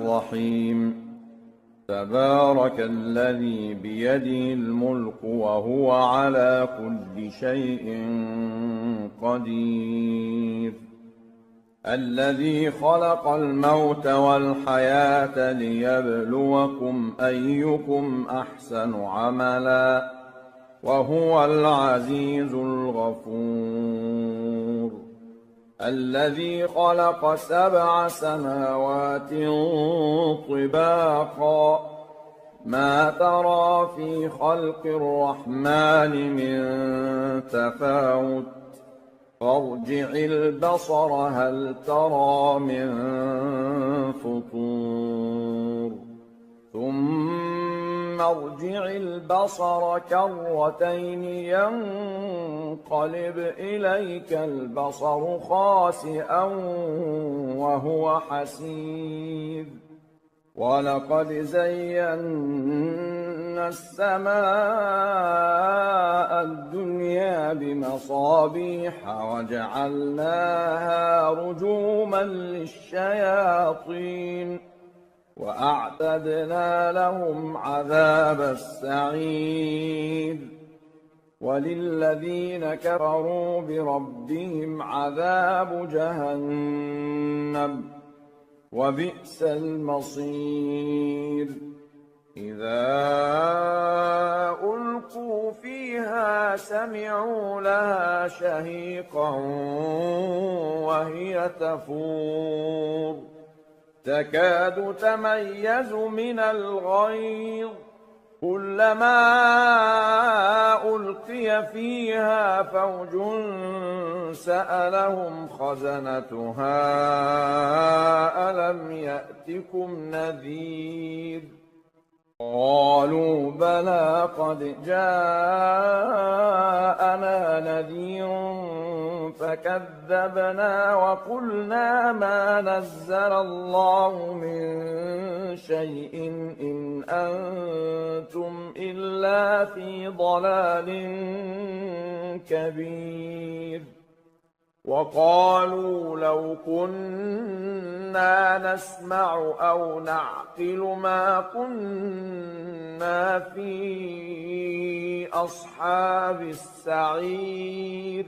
الرحيم تبارك الذي بيده الملك وهو على كل شيء قدير الذي خلق الموت والحياة ليبلوكم أيكم أحسن عملا وهو العزيز الغفور الذي خلق 7 سماوات طباقا ما ترى في خلق الرحمن من تفاوت فارجع البصر هل ترى من فطور ثم ارجع البصر كرتين ينقلب إليك البصر خاسئا وهو حسير ولقد زينا السماء الدنيا بمصابيح وجعلناها رجوما للشياطين وأعتدنا لهم عذاب السعير وللذين كفروا بربهم عذاب جهنم وبئس المصير إذا ألقوا فيها سمعوا لها شهيقا وهي تفور تكاد تميز من الغيظ كلما ألقي فيها فوج سألهم خزنتها ألم يأتكم نذير قالوا بلى قد جاءنا نذير فكذبنا وقلنا ما نزل الله من شيء إن أنتم إلا في ضلال كبير وقالوا لو كنا نسمع أو نعقل ما كنا في أصحاب السعير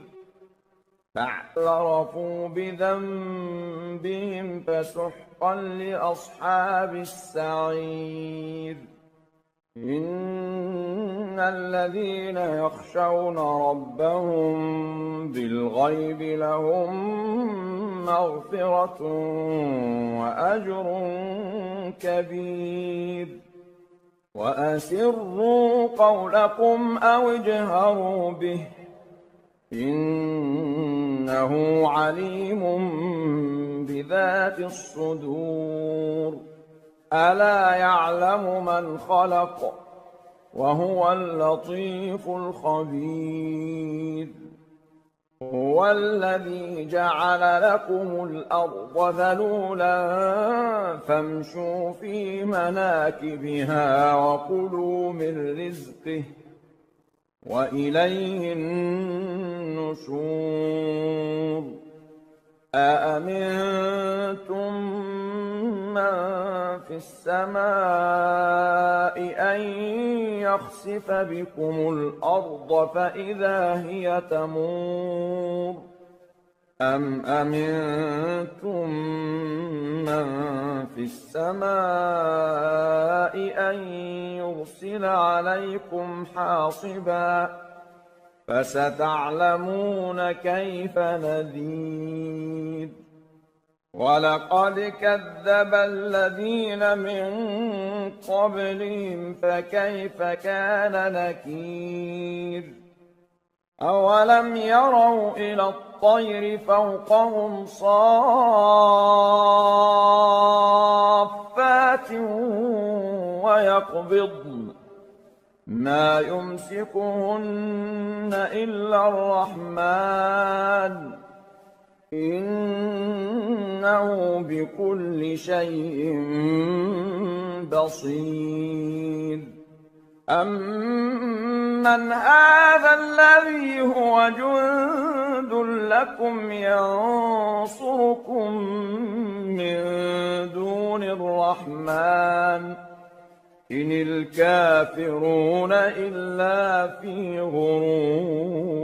فاعترفوا بذنبهم فسحقا لأصحاب السعير إن الذين يخشون ربهم بالغيب لهم مغفرة وأجر كبير وأسروا قولكم أو اجهروا به إنه عليم بذات الصدور ألا يعلم من خلق وهو اللطيف الخبير هو الذي جعل لكم الأرض ذلولا فامشوا في مناكبها وكلوا من رزقه وإليه النشور أأمنتم من في السماء أن يخسف بكم الأرض فإذا هي تمور أم أمنتم من في السماء أن يرسل عليكم حاصبا فستعلمون كيف نذير ولقد كذب الذين من قبلهم فكيف كان نكير أولم يروا إلى الطير فوقهم صافات ويقبضن ما يمسكهن إلا الرحمن إنه بكل شيء بصير أَمَّنْ هَذَا الَّذِي هُوَ جُندٌ لَّكُمْ يَنصُرُكُم مِّن دُونِ الرَّحْمَٰنِ إِنِ الْكَافِرُونَ إِلَّا فِي غُرُورٍ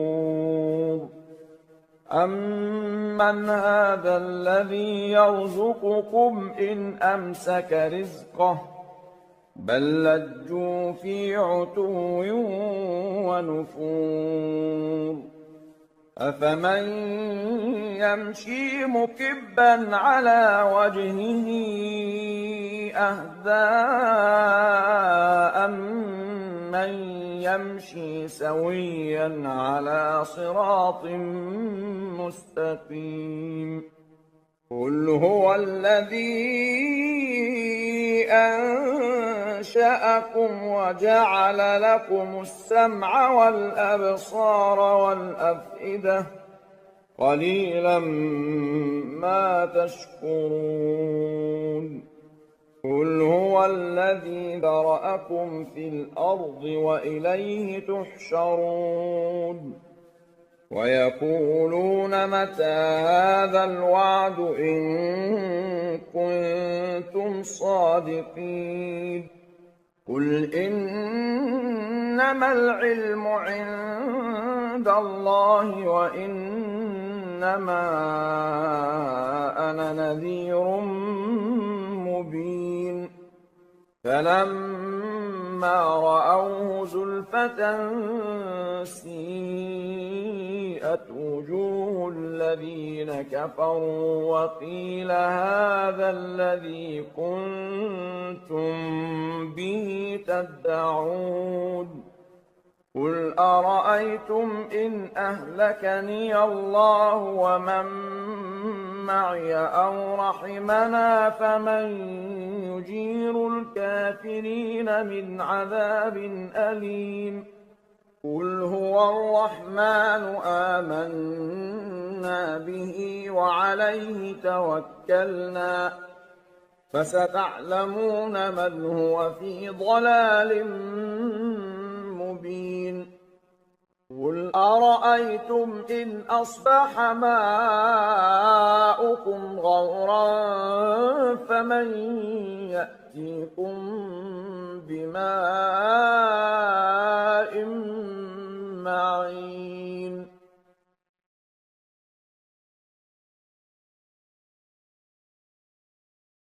أَمَّنْ هَذَا الَّذِي يَرْزُقُكُمْ إِنْ أَمْسَكَ رِزْقَهُ بَل لَّجُّوا فِي عُتُوٍّ وَنُفُورٍ أَفَمَن يَمْشِي مُكِبًّا عَلَىٰ وَجْهِهِ أَهْدَىٰ أَمَّن يَمْشِي سَوِيًّا عَلَىٰ صِرَاطٍ مُّسْتَقِيمٍ قُلْ هُوَ الَّذِي أَنشَأَكُمْ وَجَعَلَ لَكُمُ السَّمْعَ وَالْأَبْصَارَ وَالْأَفْئِدَةَ قَلِيلًا مَّا تَشْكُرُونَ قُلْ هُوَ الَّذِي ذَرَأَكُمْ فِي الْأَرْضِ وَإِلَيْهِ تُحْشَرُونَ وَيَقُولُونَ مَتَىٰ هَٰذَا الْوَعْدُ إِن كُنتُمْ صَادِقِينَ قُلْ إِنَّمَا الْعِلْمُ عِندَ اللَّهِ وَإِنَّمَا أَنَا نَذِيرٌ مُّبِينٌ فَلَمَّا رَأَوْهُ زُلْفَةً سِيئَتْ وُجُوهُ الَّذِينَ كَفَرُوا وَقِيلَ هَٰذَا الَّذِي كُنتُم بِهِ تَدَّعُونَ قُلْ أَرَأَيْتُمْ إِنْ أَهْلَكَنِيَ اللَّهُ وَمَن مَّعِيَ أَوْ رَحِمَنَا فَمَن يُجِيرُ الْكَافِرِينَ مِنْ عَذَابٍ أَلِيمٍ قُلْ هُوَ الرَّحْمَٰنُ آمَنَّا بِهِ وَعَلَيْهِ تَوَكَّلْنَا فَسَتَعْلَمُونَ مَنْ هُوَ فِي ضَلَالٍ مُّبِينٍ قُلْ أَرَأَيْتُمْ إِنْ أَصْبَحَ مَاؤُكُمْ غَوْرًا فَمَن يَأْتِيكُم بِمَاءٍ